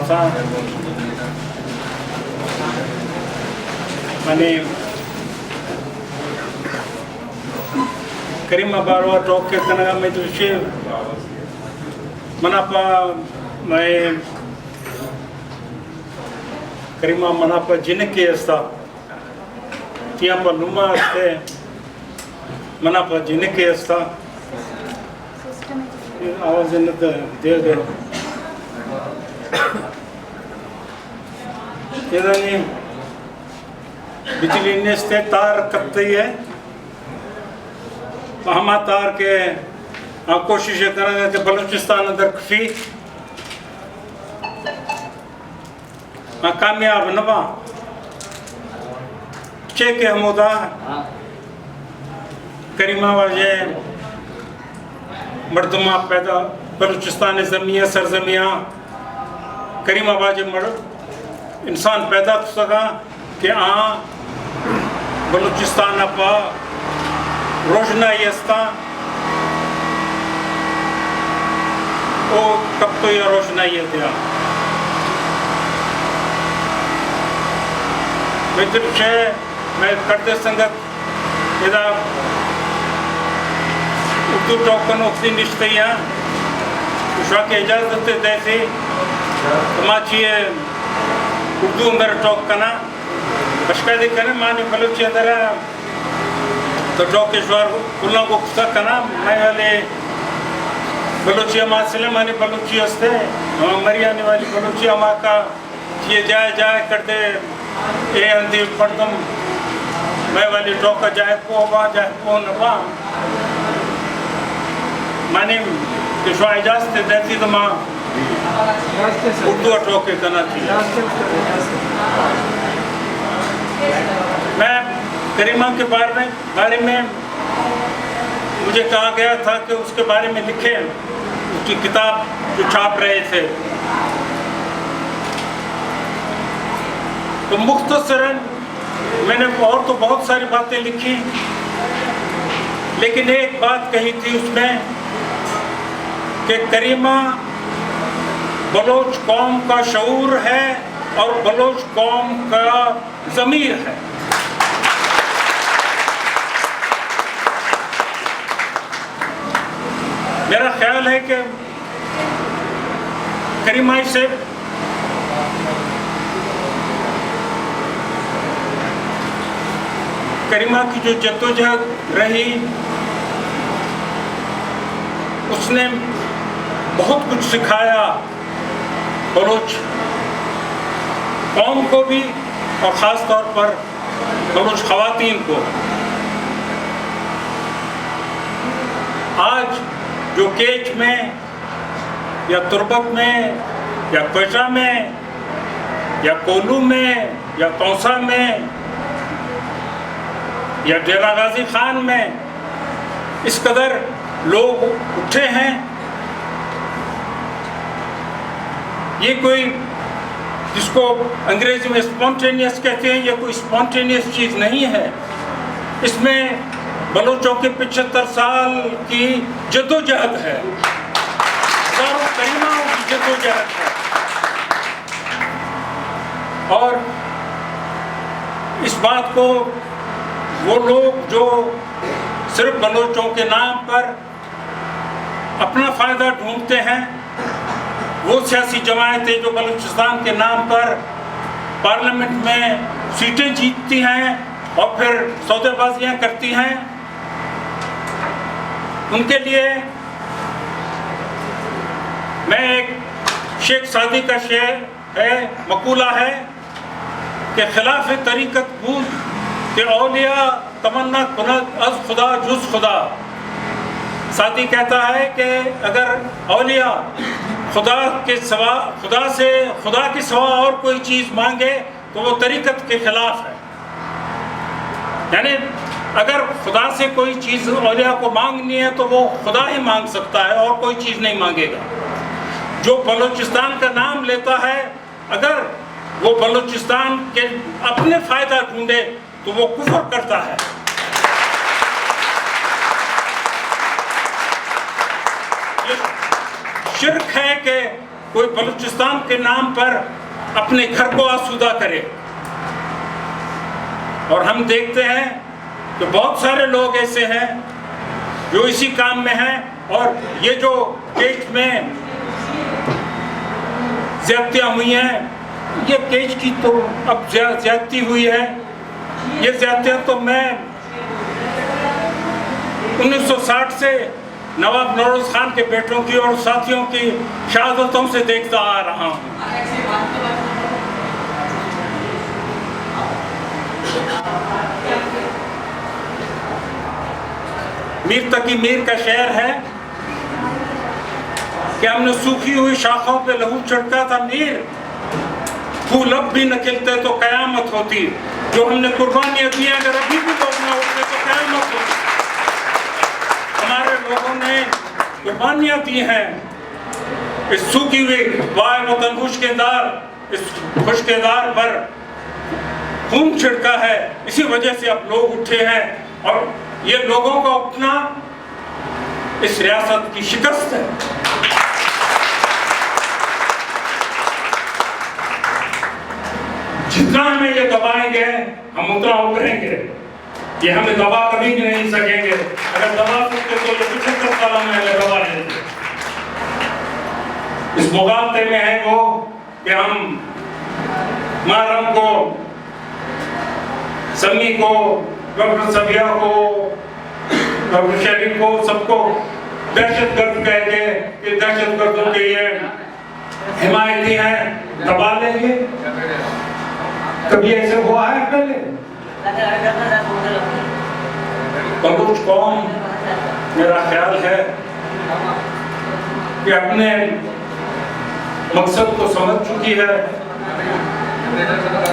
था मैंने करीमा बारवा टॉक के कनगा में तो मनापा मैं करीमा मनापा जिनके अस्ता तिया पर नुमा अस्ते मनापा जिनके अस्ता आवाज न दे दे ये नहीं बिजली ने से तार कटती है हम तार के कोशिश करेंगे कि बलूचिस्तान अंदर खफी कामयाब न बा चे के हमोदा करीमा वाजे मर्दमा पैदा बलूचिस्तान ज़मीया सरजमिया करीमा वाजे मर्द इंसान पैदा कर सका कि बलूचिस्तान अपा रोशनाई अस्ता ओ कब तो यह रोशनाई दिया मित्र से मैं करते संगत यदा उर्दू टोकन उक्ति निश्चय उषा के इजाजत देती माची उर्दू अंदर टॉक करना बशकायदे करने माने बलूची अंदर तो टॉकेश्वर कुल्ला को करना मैं वाले बलूची मासले माने बलूची हस्ते मरियाने वाली बलूची अमा का ये जाए करते ये अंधी पढ़तम मैं वाली टॉका जाए पो नवा माने किशवा इजाजत देती तो माँ उर्दू टॉके करना चाहिए मैं करीमा के बारे में मुझे कहा गया था कि उसके बारे में लिखे उसकी किताब जो छाप रहे थे तो मुख्तसरन मैंने और तो बहुत सारी बातें लिखी लेकिन एक बात कही थी उसमें कि करीमा बलोच कौम का शऊर है और बलोच कौम का ज़मीर है। मेरा ख्याल है कि करीमा से करीमा की जो जद्दोजहद रही उसने बहुत कुछ सिखाया बलोच कौम को भी और ख़ास तौर पर बलोच ख़वातीन को। आज जो केच में या तुर्बत में या क्वेटा में या कोलू में या तौसा में या डेरा गाजी खान में इस कदर लोग उठे हैं, ये कोई जिसको अंग्रेजी में स्पॉन्टेनियस कहते हैं, ये कोई स्पॉन्टेनियस चीज़ नहीं है। इसमें बलोचों के 75 साल की जद्दोजहद है, हज़ारों करीमाओं की जद्दोजहद है। और इस बात को वो लोग जो सिर्फ बलोचों के नाम पर अपना फ़ायदा ढूंढते हैं, वो सियासी जमायतें जो बलूचिस्तान के नाम पर पार्लियामेंट में सीटें जीतती हैं और फिर सौदेबाजियाँ करती हैं, उनके लिए मैं एक शेख सादी का शेर है, मकूला है कि खिलाफ तरीक़त बूद के औलिया तमन्ना कुनत अज़ खुदा जुज़ खुदा। सादी कहता है कि अगर औलिया खुदा के सिवा और कोई चीज़ मांगे तो वो तरीक़त के ख़िलाफ़ है। यानी अगर खुदा से कोई चीज़ औलिया को मांगनी है तो वो खुदा ही मांग सकता है और कोई चीज़ नहीं मांगेगा। जो बलूचिस्तान का नाम लेता है, अगर वो बलूचिस्तान के अपने फ़ायदा ढूंढे तो वो कुफ्र करता है। ये शिर्क है कि कोई बलूचिस्तान के नाम पर अपने घर को आसूदा करे। और हम देखते हैं कि बहुत सारे लोग ऐसे हैं जो इसी काम में हैं। और ये जो केज में ज्यादतियाँ हुई हैं, ये केज की तो अब ज्यादती हुई है। ये ज्यादतियाँ तो मैं 1960 से नवाब नौरोज खान के बेटों की और साथियों की शहादतों से देखता आ रहा हूँ। मीर तकी मीर का शेर है कि हमने सूखी हुई शाखों पे लहू छिड़का था मीर, फूल अब भी न खिलते तो कयामत होती। जो हमने कुर्बानियां दी, अगर अभी भी लोग न उठते तो कयामत होती। हमारे लोगों ने कुर्बानियां दी हैं इस सूखी हुई वाय वतन इस खुशकेदार पर खून छिड़का है। इसी वजह से अब लोग उठे हैं और ये लोगों का अपना इस रियासत की शिकस्त है। जितना हमें ये दबाएंगे हम उतना उभरेंगे। ये हमें दबा कभी भी नहीं सकेंगे। अगर दबा सकते तो ये 75 साल में हमें दबा लेते। इस मुगालते में है वो कि हम मुहर्रम को, समी को, डॉक्टर सबिया को, डॉक्टर शरीफ को, सबको दहशतगर्द कह के कि दहशतगर्दों के ये हिमायती हैं, दबा लेंगे। कभी ऐसे हुआ है पहले? बलूच कौम मेरा ख्याल है कि अपने मकसद को समझ चुकी है।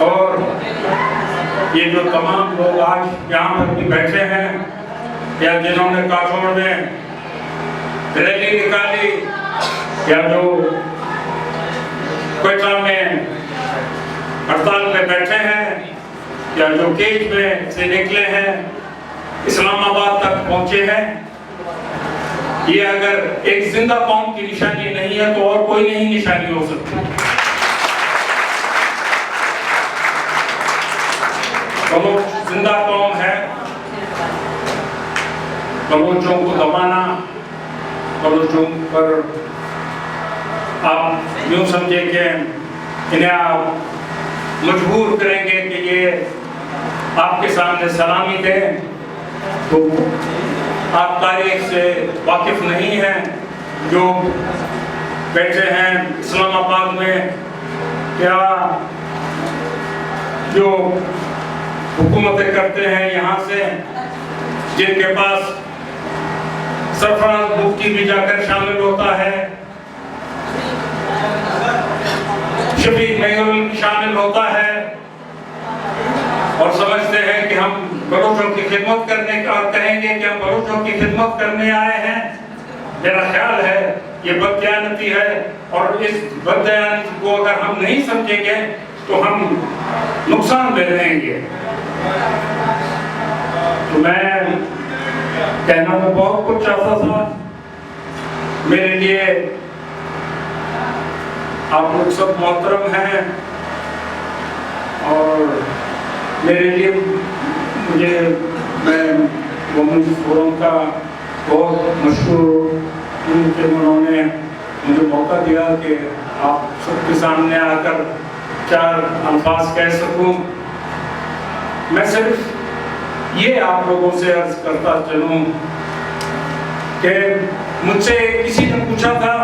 और ये जो तमाम लोग आज यहाँ पर भी बैठे हैं या जिन्होंने काठौड़ में रैली निकाली या जो क्वेटा में हड़ताल में बैठे हैं या जो केज में से निकले हैं, इस्लामाबाद तक पहुंचे हैं, ये अगर एक जिंदा कौम की निशानी नहीं है तो और कोई नहीं निशानी हो सकती। बलूच जिंदा कौम है। बलूचों को दबाना, बलूचों पर आप यूं समझे कि इन्हें आप मजबूर करेंगे कि ये आपके सामने सलामी दें, तो आप तारीख से वाकिफ नहीं हैं। जो बैठे हैं इस्लामाबाद में, क्या जो हुकूमतें करते हैं यहाँ से, जिनके पास सरफराज मुफ्ती भी जाकर शामिल होता है, शफीक मेहुल शामिल होता है और समझते हैं कि हम बलूचों की खिदमत करने का, और कहेंगे कि हम बलूचों की खिदमत करने आए हैं। मेरा ख्याल है ये बददयानती है और इस बददयानती को अगर हम नहीं समझेंगे तो हम नुकसान में रहेंगे। तो मैं कहना तो बहुत कुछ चाहता था। मेरे लिए आप लोग सब मोहतरम हैं और मेरे लिए मैं वुमेन्स फोरम का बहुत मशहूर कि उन्होंने मुझे मौका दिया कि आप सबके सामने आकर 4 अल्फाज कह सकूं। मैं सिर्फ ये आप लोगों से अर्ज करता चलूं कि मुझसे किसी ने पूछा था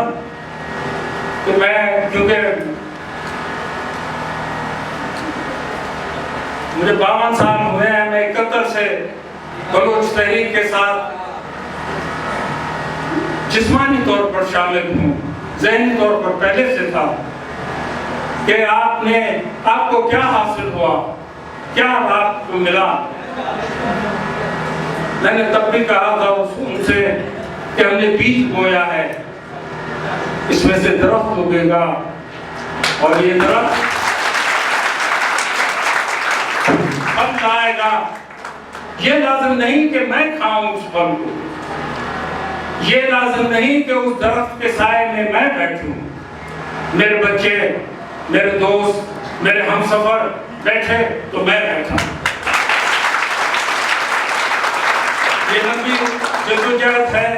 कि मैं, क्योंकि मुझे 52 साल हुए हैं, मैं 71 से बलूच तहरीक के साथ जिस्मानी तौर पर शामिल हूँ, ज़हनी तौर पर पहले से था कि आपको क्या हासिल हुआ, क्या आपको मिला। मैंने तब भी कहा था उनसे कि हमने बीज बोया है, इसमें से दरख्त उगेगा और ये दरख्त फल लाएगा। ये लाज़िम नहीं कि मैं खाऊं उस फल को, ये लाज़िम नहीं कि उस दरख्त के साए में मैं बैठूं, मेरे बच्चे, मेरे दोस्त, मेरे हमसफर बैठे तो मैं बैठा। ये लंबी जद्दोजहद है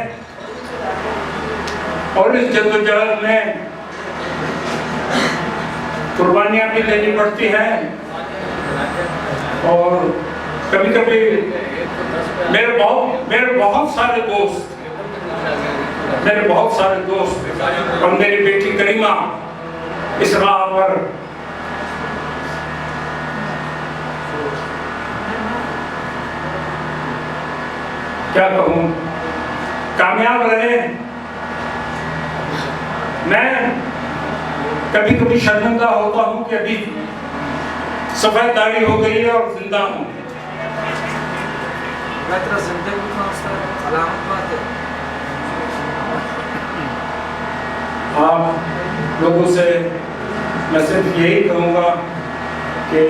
और इस जद्दोजहद में कुर्बानियां भी लेनी पड़ती हैं और कभी कभी मेरे बहुत सारे दोस्त और मेरी बेटी करीमा इस राह पर क्या कहूं, कामयाब रहे। मैं कभी कभी शर्मिंदा होता हूं कि अभी सफेद दाढ़ी हो गई है और जिंदा हूं। आप लोगों से मैं सिर्फ यही कहूँगा कि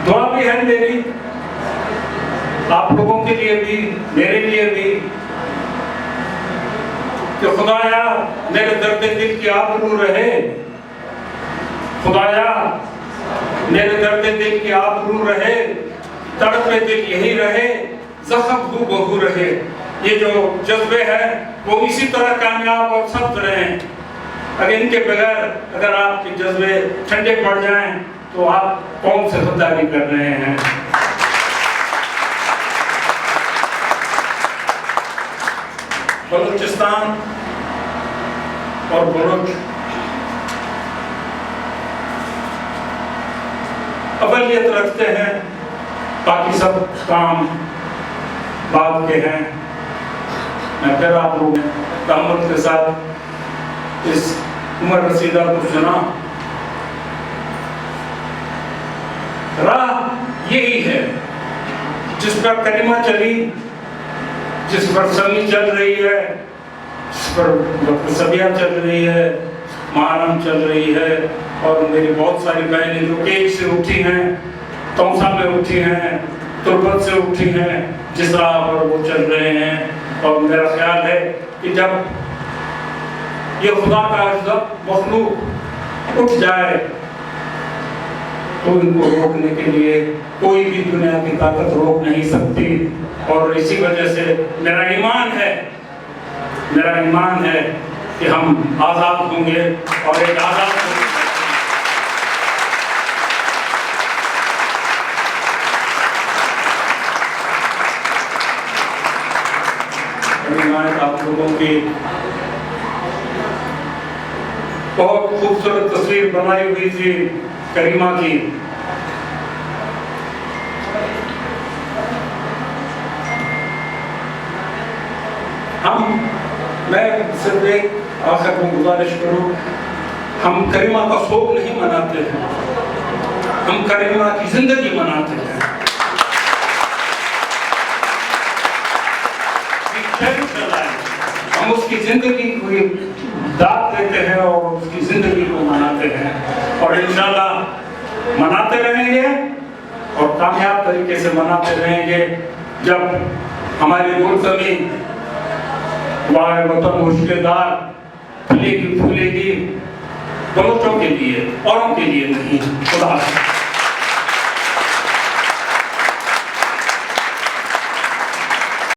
दुआ भी है मेरी, आप लोगों के लिए भी, मेरे लिए भी, कि खुदाया मेरे दर्द दिल की आबरू रहे, खुदाया मेरे दर्द दिल की आबरू रहे, तड़पे दिल यही रहे, जख्म हू बहू रहे। ये जो जज्बे हैं वो इसी तरह कामयाब और सख्त रहें। अगर इनके बगैर अगर आपके जज्बे ठंडे पड़ जाएं तो आप कौन से खुदारी कर रहे हैं। बलूचिस्तान और बलूच अवलियत रखते हैं, बाकी सब काम बाद के हैं। मैं फिर आप लोगों ने तहम्मुल के साथ इस उमर रसीदा को सुना। राह यही है जिस पर करीमा चली, जिस पर समी चल रही है, जिस पर सबिया चल रही है, मुहर्रम चल रही है और मेरी बहुत सारी बहनें जो केक से उठी हैं, तौसा में उठी हैं, तुर्बत से उठी हैं, जिस राह पर वो चल रहे हैं। और मेरा ख्याल है कि जब ये खुदा का मखलूक उठ जाए तो इनको रोकने के लिए कोई भी दुनिया की ताकत रोक नहीं सकती। और इसी वजह से मेरा ईमान है कि हम आज़ाद होंगे और एक आज़ाद आप लोगों की बहुत खूबसूरत तस्वीर बनाई हुई थी करीमा की। मैं सिर्फ एक आखिर में गुजारिश करूं, हम करीमा का शोक नहीं मनाते हैं, हम करीमा की जिंदगी मनाते हैं। हम उसकी जिंदगी को दाद देते हैं और उसकी जिंदगी को मनाते हैं और इंशाल्लाह मनाते रहेंगे और कामयाब तरीके से मनाते रहेंगे। जब हमारी गुलज़मी वाह वतन मुश्किलदार फूलेगी बलोचों के लिए, औरों के लिए नहीं। खुदा